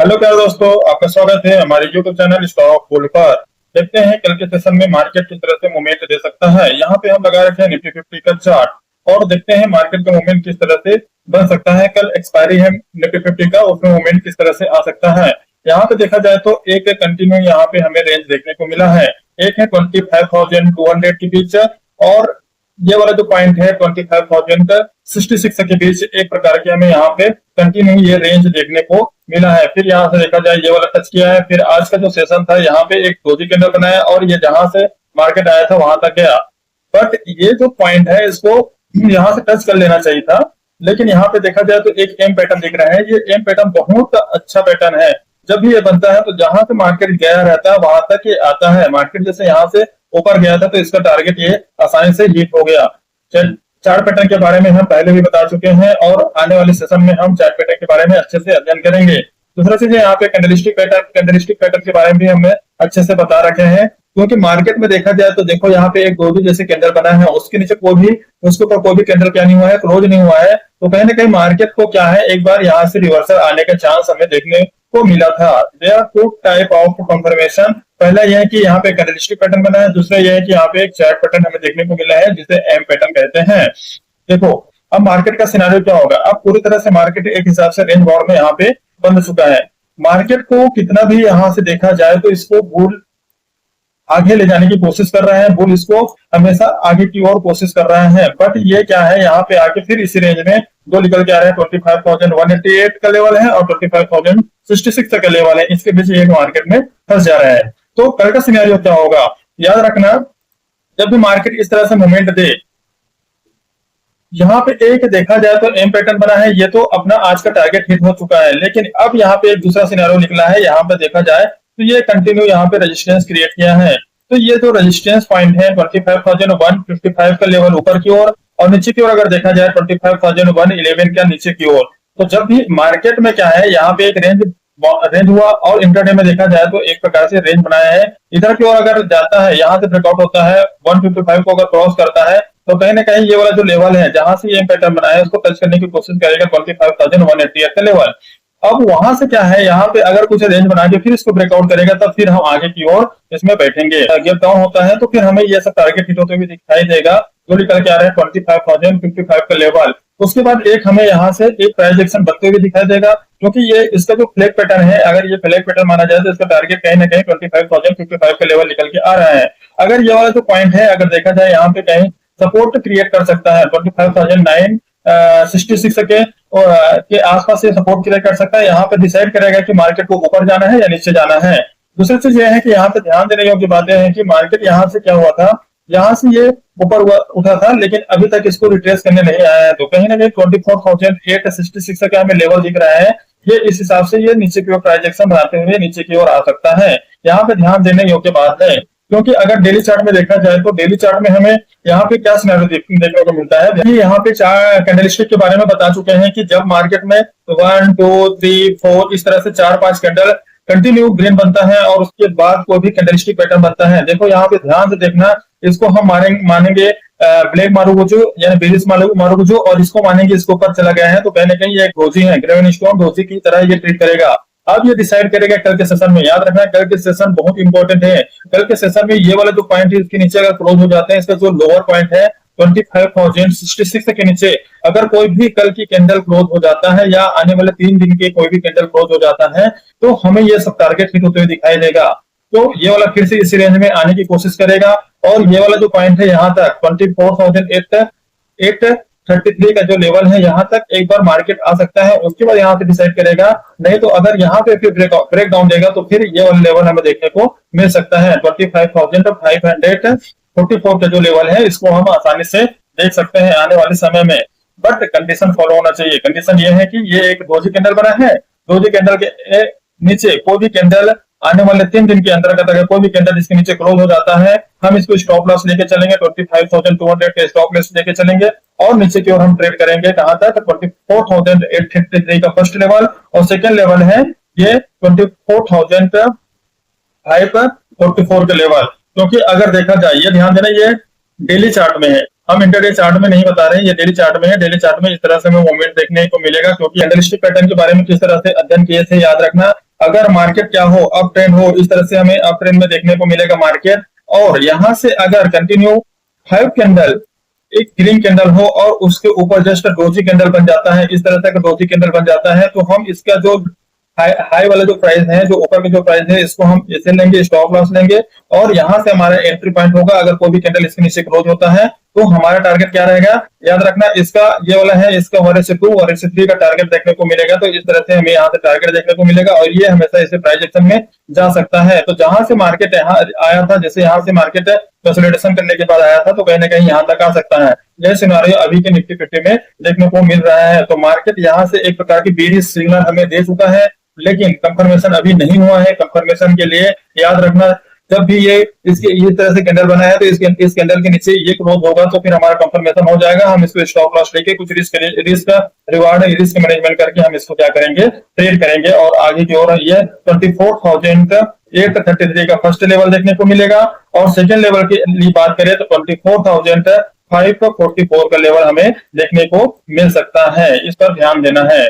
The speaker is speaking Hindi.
हेलो प्यारे दोस्तों, आपका स्वागत है हमारे YouTube चैनल स्टॉक बुल पर। देखते हैं कल के सेशन में मार्केट किस तरह से मूवमेंट दे सकता है। यहाँ पे हम लगा रखे हैं निफ्टी 50 का चार्ट और देखते हैं मार्केट का मूवमेंट किस तरह से बन सकता है। कल एक्सपायरी है निफ्टी 50 का, उसमें मूवमेंट किस तरह से आ सकता है। यहाँ पे देखा जाए तो एक कंटिन्यू यहाँ पे हमें रेंज देखने को मिला है। एक है 25,200 के बीच और ये वाला जो पॉइंट है 25,000 का 66 के बीच एक प्रकार के हमें यहाँ पे कंटिन्यू ये रेंज देखने को मिला है। फिर यहाँ से देखा जाए ये वाला टच किया है। फिर आज का जो सेशन था यहाँ पे एक डोजी कैंडल बनाया और ये जहां से मार्केट आया था वहां तक गया। बट ये जो पॉइंट है इसको यहाँ से टच कर लेना चाहिए था, लेकिन यहाँ पे देखा जाए तो एक एम पैटर्न दिख रहा है। ये एम पैटर्न बहुत अच्छा पैटर्न है। जब भी ये बनता है तो जहां से मार्केट गया रहता है वहां तक ये आता है। मार्केट जैसे यहाँ से ऊपर गया था तो इसका टारगेट ये आसानी से हिट हो गया। चार्ट पैटर्न के बारे में हम पहले भी बता चुके हैं और आने वाले सेशन में हम चार्ट पैटर्न के बारे में अच्छे से अध्ययन करेंगे। दूसरा चीज यहाँ पे कैंडलस्टिक पैटर्न के बारे में भी हमने अच्छे से बता रखे हैं, क्योंकि मार्केट में देखा जाए तो देखो यहाँ पे एक गोभी जैसे कैंडल बना है, उसके नीचे उसके ऊपर कोई भी कैंडल क्या नहीं हुआ है, क्लोज नहीं हुआ है। तो कहीं ना कहीं मार्केट को क्या है, एक बार यहाँ से रिवर्सल आने का चांस हमें देखने को मिला था। There are two type of confirmation. पहला यह है कि यहाँ पे कैंडलस्टिक पैटर्न बना है, दूसरा यह है कि यहाँ पे एक चार्ट पैटर्न हमें देखने को मिला है जिसे एम पैटर्न कहते हैं। देखो अब मार्केट का सिनारियो क्या होगा। अब पूरी तरह से मार्केट एक हिसाब से रेंज बाउंड में यहाँ पे बंद चुका है। मार्केट को कितना भी यहाँ से देखा जाए तो इसको बुल आगे ले जाने की कोशिश कर रहे हैं। बुल इसको हमेशा आगे की ओर कोशिश कर रहे हैं। बट ये क्या है, यहाँ पे आके फिर इसी रेंज में दो निकल के आ रहे हैं। 25,188 का लेवल है और 25,066 का लेवल है। इसके बीच ये मार्केट में फंस जा रहा है। तो कल का सिनेरियो क्या होगा, याद रखना, जब भी मार्केट इस तरह से मूवमेंट दे, यहाँ पे एक देखा जाए तो एम पैटर्न बना है, ये तो अपना आज का टारगेट हिट हो चुका है। लेकिन अब यहाँ पे एक दूसरा सिनेरियो निकला है। यहाँ पे देखा जाए तो ये कंटिन्यू यहाँ पे रेजिस्टेंस क्रिएट किया है। तो ये जो रेजिस्टेंस पॉइंट है 25,155 का लेवल ऊपर की ओर और नीचे की ओर अगर देखा जाए 25,111 का नीचे की ओर। तो जब भी मार्केट में क्या है, यहाँ पे एक रेंज हुआ और इंटरडे में देखा जाए तो एक प्रकार से रेंज बनाया है। इधर की ओर अगर जाता है, यहाँ से ब्रेकआउट होता है 155 को अगर क्रॉस करता है तो कहीं ना कहीं ये वाला जो लेवल है जहां से ये पैटर्न बनाया है उसको टच करने की कोशिश करेगा 25,188 का लेवल। अब वहां से क्या है, यहाँ पे अगर कुछ रेंज बना के फिर इसको ब्रेकआउट करेगा तब फिर हम आगे की ओर इसमें बैठेंगे। गैप डाउन होता है तो फिर हमें ये सब टारगेट हिट होते हुए दिखाई देगा जो निकल के आ रहा है 25,055 का लेवल। उसके बाद एक हमें यहाँ से एक प्राइस एक्शन बनते हुए दिखाई देगा, क्योंकि ये इसका जो फ्लैग पैटर्न है, अगर ये फ्लैग पैटर्न माना जाए तो इसका टारगेट कहीं ना कहीं 25,055 का लेवल निकल के आ रहा है। अगर ये वाला जो पॉइंट है अगर देखा जाए यहाँ पे कहीं सपोर्ट क्रिएट कर सकता है 25,966 के आसपास से सपोर्ट क्रिएट कर सकता है। यहाँ पे डिसाइड करेगा कि मार्केट को ऊपर जाना है या नीचे जाना है। दूसरी चीज ये है कि यहाँ पे ध्यान देने योग्य बातें हैं कि मार्केट यहाँ से क्या हुआ था, यहाँ से ये ऊपर उठा था लेकिन अभी तक इसको रिट्रेस करने नहीं आया है। तो कहीं ना कहीं 24,866 का हमें लेवल दिख रहा है। ये इस हिसाब से ये नीचे की ओर प्राइजेक्शन बनाते हुए नीचे की ओर आ सकता है। यहाँ पे ध्यान देने योग्य बात है, क्योंकि अगर डेली चार्ट में देखा जाए तो डेली चार्ट में हमें यहाँ पे क्या सिनेरियो देखने को मिलता है। यहाँ पे चार कैंडलस्टिक के बारे में बता चुके हैं कि जब मार्केट में 1 2 3 4 इस तरह से 4-5 कैंडल कंटिन्यू ग्रीन बनता है और उसके बाद कोई भी कैंडलस्टिक पैटर्न बनता है। देखो यहाँ पे ध्यान से देखना, इसको हम मानेंगे ब्लैक मारुगुजो यानी बेरिश मारुगुजो और इसको मानेंगे इसके ऊपर चला गया है। तो कहीं ना कहीं ये एक डोजी है, ग्रेवन स्टोन डोजी की तरह ये ट्रीट करेगा। अब ये डिसाइड करेगा कल के सेशन में। याद रखना कल के सेशन बहुत इंपॉर्टेंट है। कल के सेशन में ये वाला जो पॉइंट है इसके नीचे अगर क्लोज हो जाते हैं, इसका जो लोअर पॉइंट है 25,066 के नीचे अगर कोई भी कल की कैंडल क्लोज हो जाता है या आने वाले 3 दिन के कोई भी कैंडल क्लोज हो जाता है तो हमें ये सब टारगेट हिट होते हुए दिखाई देगा। तो ये वाला फिर से इसी रेंज में आने की कोशिश करेगा और ये वाला जो पॉइंट है यहाँ तक 24,833 का जो लेवल है यहाँ तक एक बार मार्केट आ सकता है। उसके बाद यहाँ से डिसाइड करेगा, नहीं तो अगर यहाँ पे फिर ब्रेक डाउन देगा तो फिर ये वाला लेवल हमें देखने को मिल सकता है 25,544 का जो लेवल है इसको हम आसानी से देख सकते हैं आने वाले समय में। बट कंडीशन फॉलो होना चाहिए। कंडीशन ये है कि ये एक डोजी कैंडल बना है, डोजी कैंडल के नीचे कोई भी कैंडल आने वाले 3 दिन के अंतर्गत अगर कोई भी कैंडल इसके नीचे क्लोज हो जाता है हम इसको स्टॉप लॉस लेके चलेंगे 25,200 के स्टॉप लॉस लेके चलेंगे और नीचे की ओर हम ट्रेड करेंगे कहां तक 24,833 का फर्स्ट लेवल और सेकंड लेवल है ये 24,544 के लेवल। क्योंकि अगर देखा जाए, ये ध्यान देना, ये डेली चार्ट में है, हम इंटरडे चार्ट में नहीं बता रहे हैं, ये डेली चार्ट में है। डेली चार्ट में इस तरह से हमें मूवमेंट देखने को मिलेगा, क्योंकि कैंडलस्टिक पैटर्न के बारे में किस तरह से अध्ययन किए थे याद रखना। अगर मार्केट क्या हो, अप ट्रेंड हो, इस तरह से हमें अप ट्रेंड में देखने को मिलेगा मार्केट। और यहाँ से अगर कंटिन्यू 5 कैंडल, एक ग्रीन कैंडल हो और उसके ऊपर जस्ट डोजी कैंडल बन जाता है, इस तरह से अगर डोजी कैंडल बन जाता है तो हम इसका जो हाई वाला जो प्राइस है, जो ऊपर का जो प्राइस है, इसको हम ऐसे लेंगे, स्टॉप लॉस लेंगे और यहाँ से हमारा एंट्री पॉइंट होगा। अगर कोई भी कैंडल इसके नीचे क्लोज होता है तो हमारा टारगेट क्या रहेगा, याद रखना, इसका ये वाला है, इसका 1:2 1:3 का टारगेट देखने को मिलेगा। तो इस तरह से हमें यहाँ से टारगेट देखने को मिलेगा और ये हमेशा इसे प्राइस एक्शन में जा सकता है। तो जहां से मार्केट यहाँ आया था, जैसे यहाँ से मार्केट कंसोलिडेशन करने के बाद आया था, तो कहीं ना कहीं यहाँ तक आ सकता है। यह सिनारियो अभी के निफ्टी 50 में देखने को मिल रहा है। तो मार्केट यहाँ से एक प्रकार की बेरिश सिग्नल हमें दे चुका है, लेकिन कंफर्मेशन अभी नहीं हुआ है। कंफर्मेशन के लिए याद रखना, जब भी ये इसके इस तरह से कैंडल बना है तो इस कैंडल के नीचे ये क्लोज होगा तो फिर हमारा कंफर्मेशन हो जाएगा। हम इसको स्टॉप लॉस लेके कुछ रिस्क रिवार्ड रिस्क मैनेजमेंट करके हम इसको क्या करेंगे, ट्रेड करेंगे और आगे की ओर ये 24,833 का फर्स्ट लेवल देखने को मिलेगा। और सेकंड लेवल की बात करें तो 24,544 का लेवल हमें देखने को मिल सकता है। इस पर ध्यान देना है।